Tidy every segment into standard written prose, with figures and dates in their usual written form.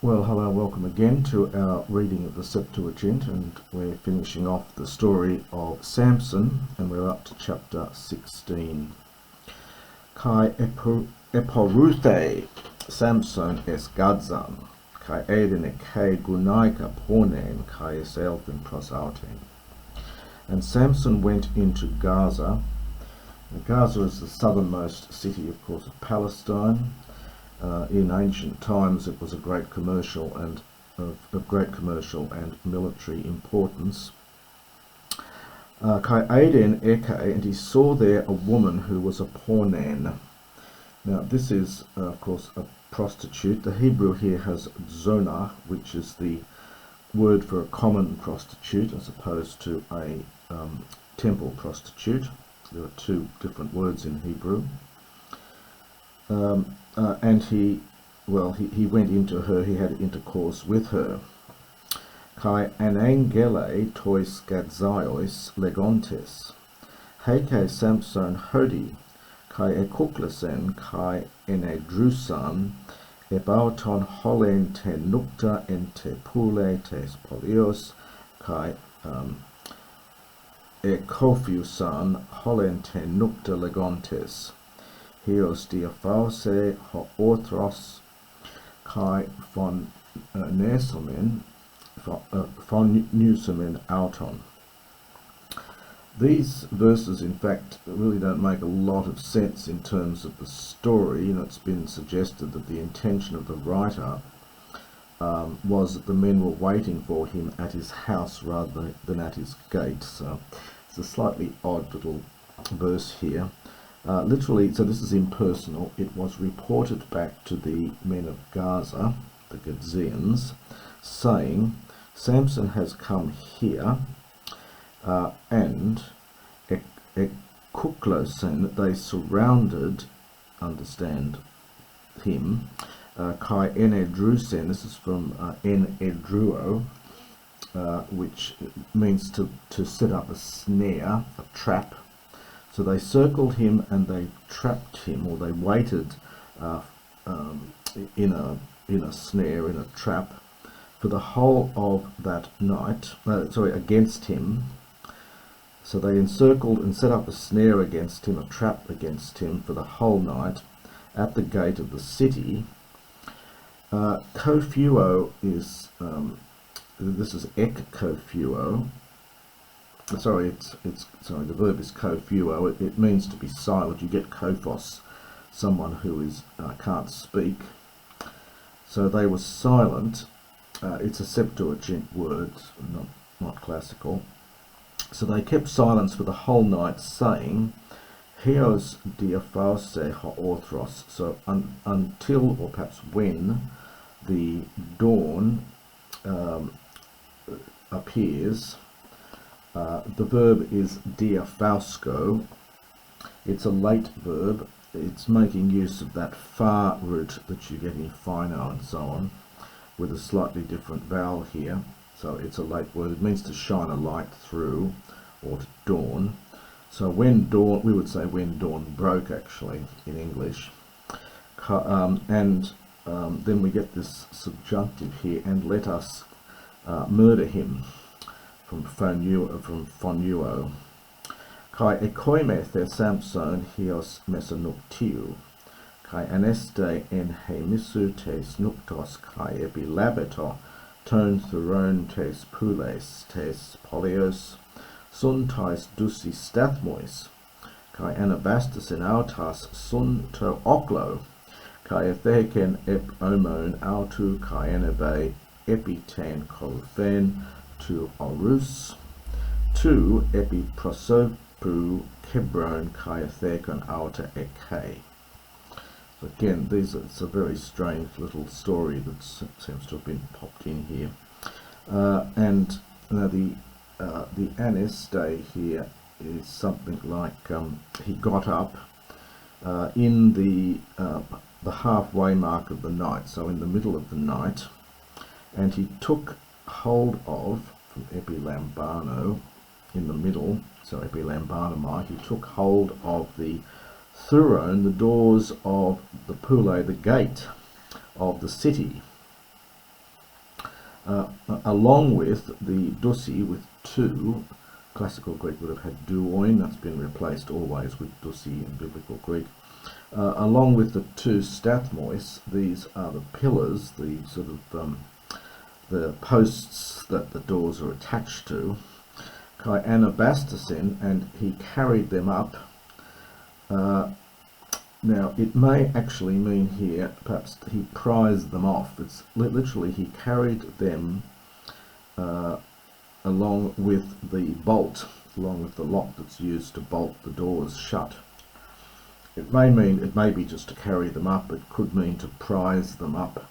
Well, hello, welcome again to our reading of the Septuagint, and we're finishing off the story of Samson, and we're up to chapter 16. Kai eporuthe Samson es Gadzan, kai edene kai gunaika pornen kai eselfin prosauten. And Samson went into Gaza. And Gaza is the southernmost city, of course, of Palestine. In ancient times, it was a great commercial and of great commercial and military importance. Kai Aden Eke, and he saw there a woman who was a pornan. Now, this is, of course, a prostitute. The Hebrew here has zonah, which is the word for a common prostitute, as opposed to a temple prostitute. There are two different words in Hebrew. And he went into her, he had intercourse with her. Kai anangele tois gadzaios legontes. Heike Samson hodi, kai ekuklesen, kai enedrusan, ebauton holen te nukta en te pule tes polios, kai ekofiusan holen te nukta legontes. Hios diaphause ho orthros kai von nesomen von nusomen auton. These verses, in fact, really don't make a lot of sense in terms of the story. You know, it's been suggested that the intention of the writer was that the men were waiting for him at his house rather than at his gate. So it's a slightly odd little verse here. Literally, so this is impersonal. It was reported back to the men of Gaza, the Gadzians, saying, Samson has come here, and Ekuklosen, they surrounded, understand him, Kai Enedrusen, this is from Enedruo, which means to set up a snare, a trap. So they circled him and they trapped him, or they waited in a snare, in a trap, for the whole of that night. Against him. So they encircled and set up a snare against him, a trap against him, for the whole night at the gate of the city. Kofuo is this is ek kofuo. Sorry, the verb is kofuo. It means to be silent. You get kophos, someone who is can't speak. So they were silent. It's a Septuagint word, not classical. So they kept silence for the whole night, saying, Hios diaphause haorthros. So until, or perhaps when, the dawn appears. The verb is diaphausko. It's a late verb. It's making use of that far root that you get in fino and so on, with a slightly different vowel here. So it's a late word. It means to shine a light through, or to dawn. So when dawn, we would say when dawn broke, actually, in English. Then we get this subjunctive here, and let us murder him, from phonuo. Kai ekoimethe Samson hios mesonuktiu, kai aneste en hemisu tes nuktos kai epilabeto ton thuron tes pules tes polios, sun tais dusi stathmois, kai anabastus in autas sun to oklo, kai etheken ep omon autu kai anabe epitan kolfen to orus, to epiprosopu kebron kai ethekon auta eke. So again, it's a very strange little story that seems to have been popped in here. And the aneste here is something like he got up in the halfway mark of the night, so in the middle of the night, and he took hold of, from epilambano, in the middle, so epilambanomai, he took hold of the thuron, the doors of the pule, the gate of the city. along with the dusi with two. Classical Greek would have had duoin, that's been replaced always with dusi in Biblical Greek. Along with the two stathmois, these are the pillars, the sort of the posts that the doors are attached to. Kai anabastasin, and he carried them up. Now, it may actually mean here, perhaps he prized them off. It's literally he carried them along with the bolt, along with the lock that's used to bolt the doors shut. It may be just to carry them up. It could mean to prize them up.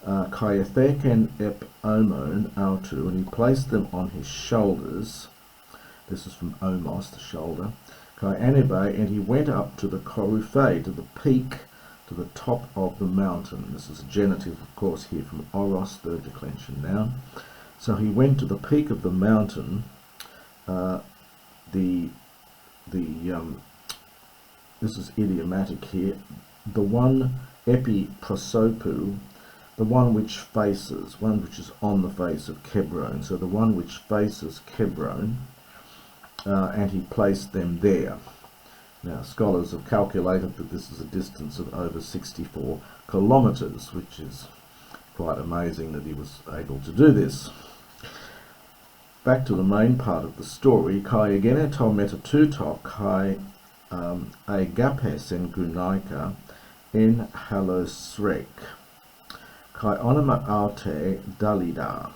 Kaiatheken ep omon autu, and he placed them on his shoulders. This is from omos, the shoulder. Kai anibe, and he went up to the koruphe, to the peak, to the top of the mountain. This is a genitive, of course, here from oros, third declension noun. So he went to the peak of the mountain. This is idiomatic here. The one epi prosopu, the one which faces, one which is on the face of Kebron. So the one which faces Kebron. And he placed them there. Now, scholars have calculated that this is a distance of over 64 kilometres, which is quite amazing that he was able to do this. Back to the main part of the story. Kai egene to metatuto kai agapes en gunaika en halosrek kai onoma aute Delilah.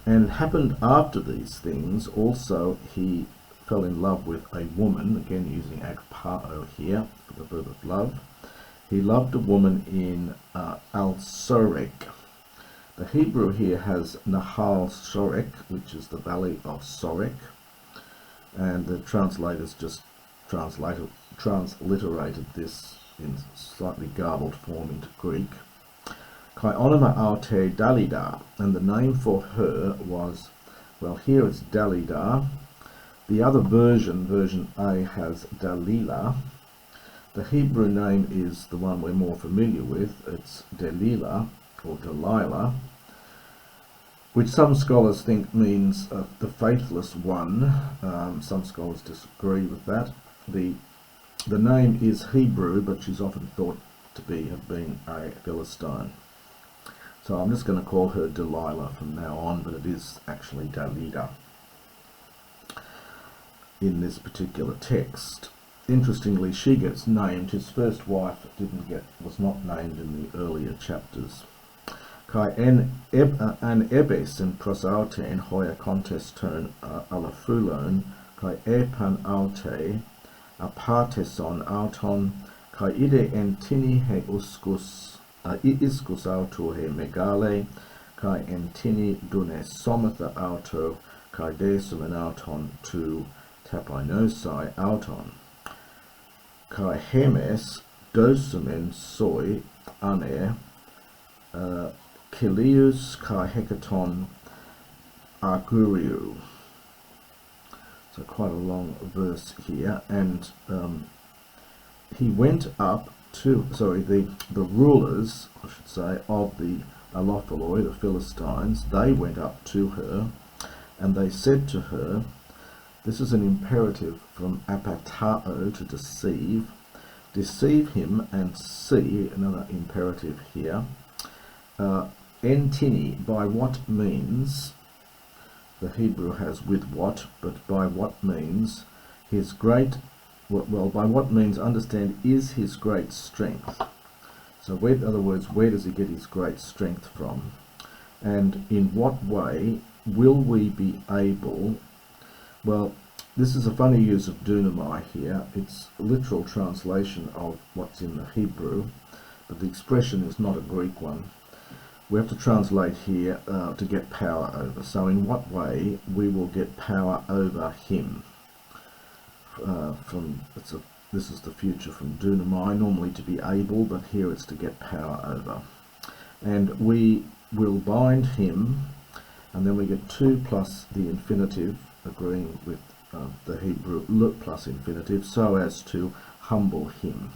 And it happened after these things, also he fell in love with a woman, again using agpao here for the verb of love. He loved a woman in Al-Sorek. The Hebrew here has Nahal Sorek, which is the valley of Sorek, and the translators just transliterated this in slightly garbled form into Greek. Kai onoma aute Delilah, and the name for her was, well, here it's Delilah. The other version, version A, has Delilah. The Hebrew name is the one we're more familiar with. It's Delilah, or Delilah, which some scholars think means the faithless one. Some scholars disagree with that. The name is Hebrew, but she's often thought to have been a Philistine. So I'm just going to call her Delilah from now on, but it is actually Delilah in this particular text. Interestingly, she gets named. His first wife was not named in the earlier chapters. Kai an ebes in prosaute en hoia conteston alafulon, kai epan aute aparteson auton, kai ide en tini he uscus iscus auto he megale, kai en tini dune somatha auto, kai desumen auton tu tapainosai auton, kai hemes dosumen soi ane Kilius kai hecaton arguriu. So quite a long verse here, and he went up to, the rulers, I should say, of the Alophaloi, the Philistines, they went up to her, and they said to her, this is an imperative from apatao, to deceive him and see, another imperative here, entini, by what means, the Hebrew has with what, but by what means, his great, well, by what means, understand, is his great strength. So in other words, where does he get his great strength from? And in what way will we be able, well, this is a funny use of dunamai here. It's a literal translation of what's in the Hebrew, but the expression is not a Greek one. We have to translate here to get power over. So in what way we will get power over him? This is the future from dunamai, normally to be able, but here it's to get power over. And we will bind him, and then we get 2 plus the infinitive, agreeing with the Hebrew plus infinitive, so as to humble him.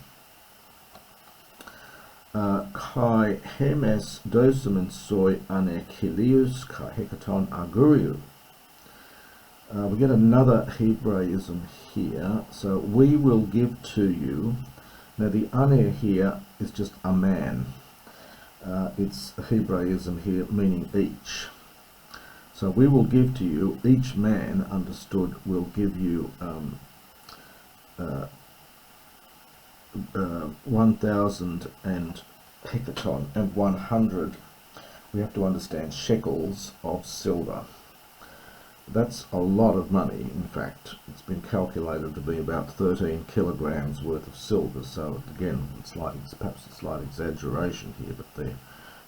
kai hemes dosumen soi anekilius kai hekaton aguriu. We get another Hebraism here. So we will give to you. Now the ane here is just a man. It's a Hebraism here meaning each. So we will give to you, each man, understood, will give you 1,000 and hekaton and 100. We have to understand shekels of silver. That's a lot of money. In fact, it's been calculated to be about 13 kilograms worth of silver. So again, it's perhaps a slight exaggeration here, but they're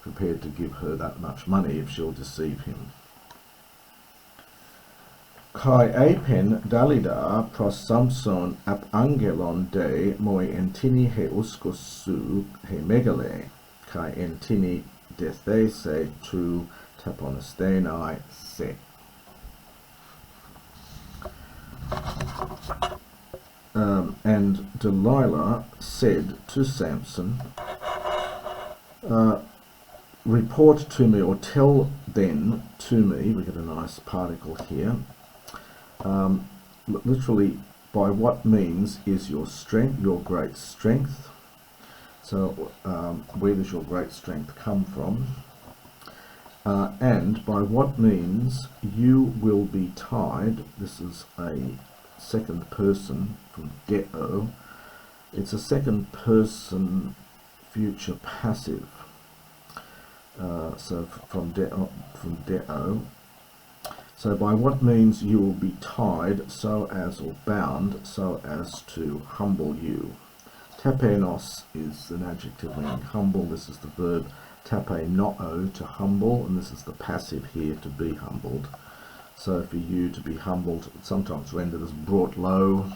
prepared to give her that much money if she'll deceive him. Kai apen Delilah pros Samson ap angelon de moi entini he uskos su he megale kai entini de these tu taponestenai se. And Delilah said to Samson, report to me, or tell then to me, we get a nice particle here, literally, by what means is your strength, your great strength? So where does your great strength come from? And by what means you will be tied. This is a second person from deo. It's a second person future passive. So from deo. So by what means you will be tied so as, or bound so as to humble you. Tapenos is an adjective meaning humble. This is the verb tapenoo, to humble, and this is the passive here, to be humbled. So for you to be humbled, it's sometimes rendered as brought low.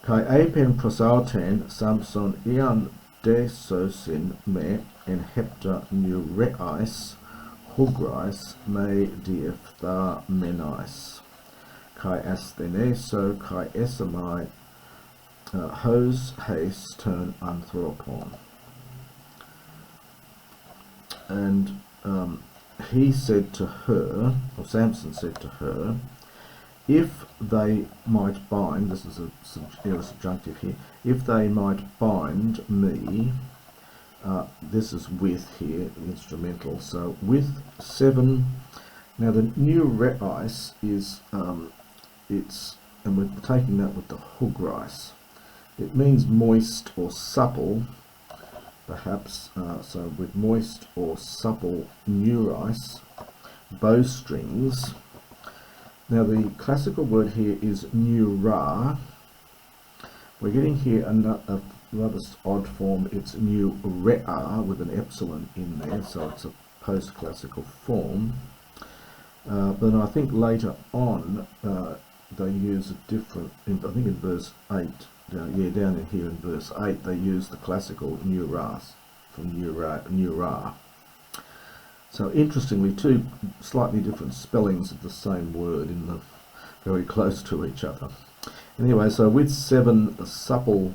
Kai apen prosauten Samson ian desosin me en hepta nureis hugrais me dieftha menais. Kai astheneso kai esamai hos haste turn anthropon. And he said to her, or Samson said to her, if they might bind, this is a subjunctive here, if they might bind me, this is with here, instrumental, so with 7, now the new reis is, and we're taking that with the hugrais. It means moist or supple, perhaps, so with moist or supple neurais, bowstrings. Now the classical word here is neura. We're getting here a rather odd form. It's neurea with an epsilon in there, so it's a post-classical form. But I think later on they use a different, I think in verse 8, down in here in verse 8, they use the classical neuras from neura. So interestingly, two slightly different spellings of the same word in the very close to each other. Anyway, so with 7 supple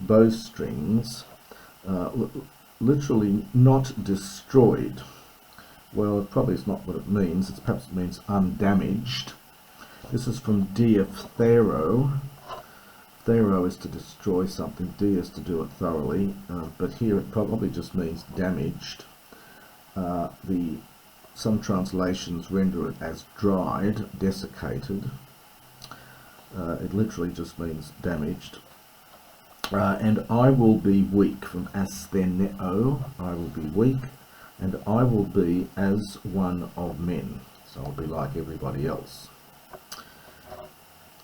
bowstrings, literally not destroyed. Well, it probably is not what it means. Perhaps it means undamaged. This is from diaphthero. Thero is to destroy something, D is to do it thoroughly, but here it probably just means damaged. Some translations render it as dried, desiccated. It literally just means damaged. And I will be weak, from astheneo, I will be weak, and I will be as one of men, so I'll be like everybody else.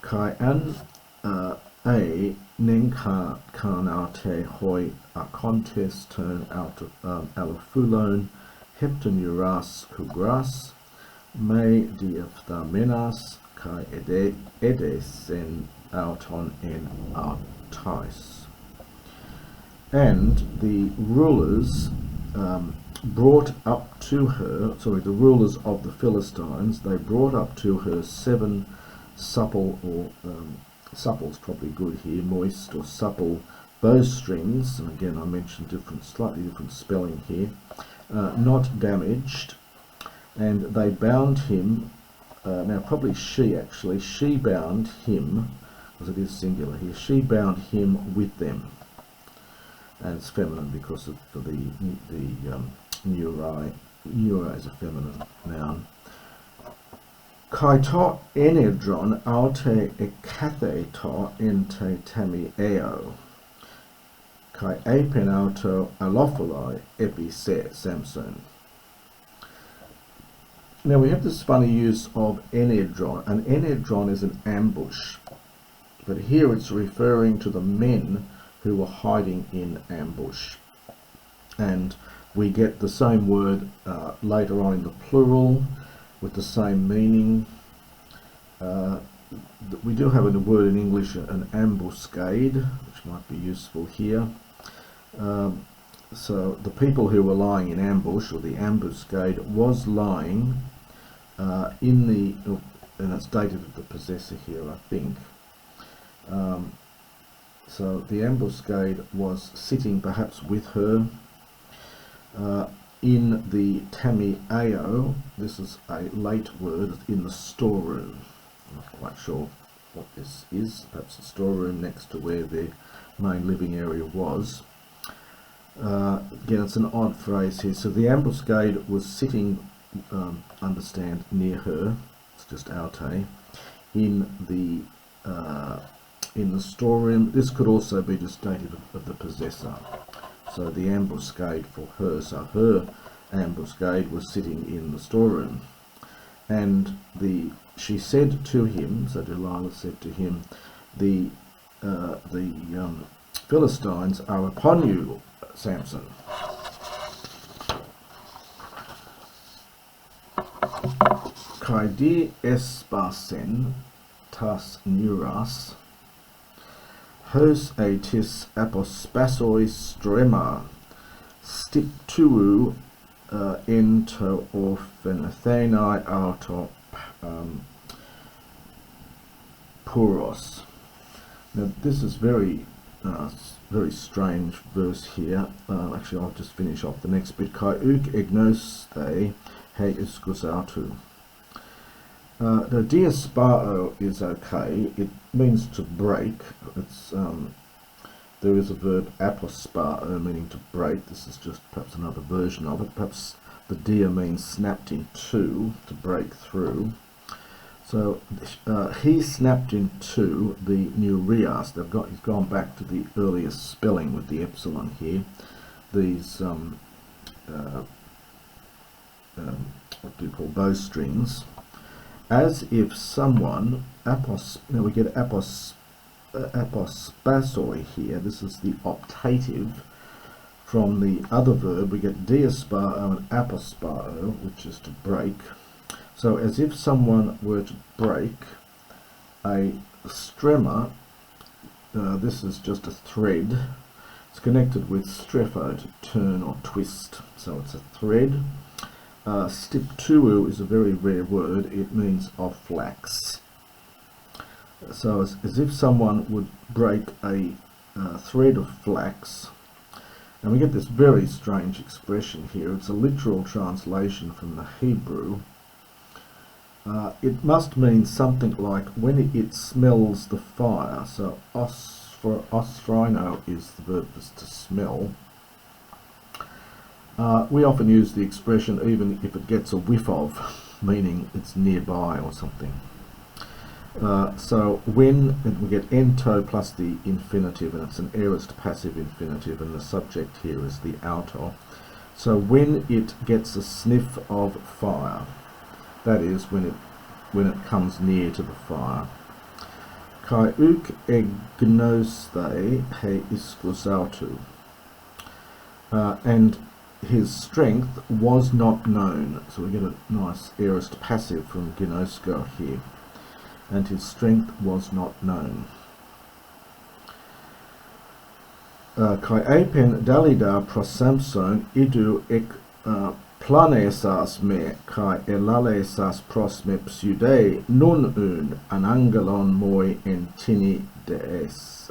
Kai an a nenka kanate hoi a contest turn out of alafulon heptanuras hugras me diaphtamenas kai edesen auton en artais. And the rulers brought up to her, the rulers of the Philistines, they brought up to her 7 supple, or supple's probably good here, moist or supple bowstrings, and again I mentioned slightly different spelling here, not damaged, and they bound him, now probably she bound him, because it is singular here, she bound him with them, and it's feminine because of the neura is a feminine noun. Kai to enedron aute ekatheto ente temi eo. Kai apen auto alopholoi epi se Samson. Now we have this funny use of enedron. An enedron is an ambush, but here it's referring to the men who were hiding in ambush. And we get the same word later on in the plural with the same meaning. We do have a word in English, an ambuscade, which might be useful here. So the people who were lying in ambush, or the ambuscade, was lying in the, and it's dated with the possessor here, I think. So the ambuscade was sitting perhaps with her in the tamiao. This is a late word, in the storeroom. I'm not quite sure what this is, perhaps the storeroom next to where their main living area was. Again, it's an odd phrase here. So the ambuscade was sitting, understand, near her, it's just aute, in the storeroom. This could also be just dated of the possessor. So the ambuscade for her, so her ambuscade was sitting in the storeroom. And she said to him, so Delilah said to him, the Philistines are upon you, Samson. Kai di espasen tas neuras hos etis apospasoi strema stiptuu ento orphanathenai auto puros. Now this is very strange verse here. Actually, I'll just finish off the next bit. Kai uk egnoste he iskosatu. The diaspao is okay. It means to break. It's there is a verb apospao meaning to break. This is just perhaps another version of it. Perhaps the dia means snapped in two, to break through. So he snapped in two the neurias. He's gone back to the earliest spelling with the epsilon here. These what do you call bowstrings? As if someone, now we get apospasoi here. This is the optative. From the other verb we get diaspao and apospao, which is to break. So as if someone were to break a strema, this is just a thread. It's connected with strepho, to turn or twist. So it's a thread. Stiptuu is a very rare word. It means of flax. So as if someone would break a thread of flax. And we get this very strange expression here. It's a literal translation from the Hebrew. It must mean something like when it smells the fire. So osphorino is the verb to smell. We often use the expression even if it gets a whiff of, meaning it's nearby or something. So when we get ento plus the infinitive, and it's an aorist passive infinitive, and the subject here is the autor. So when it gets a sniff of fire, that is when it comes near to the fire. Kai uk egnoste he iskosautu. And his strength was not known. So we get a nice aorist passive from ginosko here. And his strength was not known. Kai apen Delilah pros Samson idu ek planesas me kai elalesas pros me pseude nun un an angelon moi entini deese.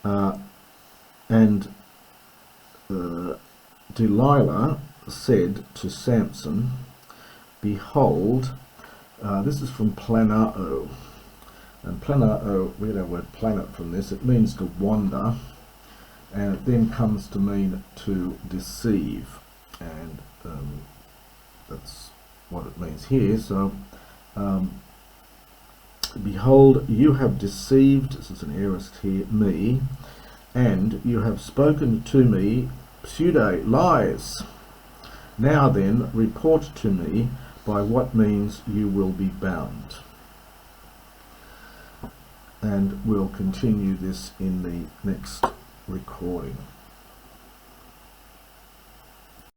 And Delilah said to Samson, behold, this is from planao, and planao, we get our word planet from this, it means to wander, and it then comes to mean to deceive, and that's what it means here. So behold, you have deceived, this is an aorist here, me, and you have spoken to me pseudo lies. Now then, report to me by what means you will be bound. And we'll continue this in the next recording.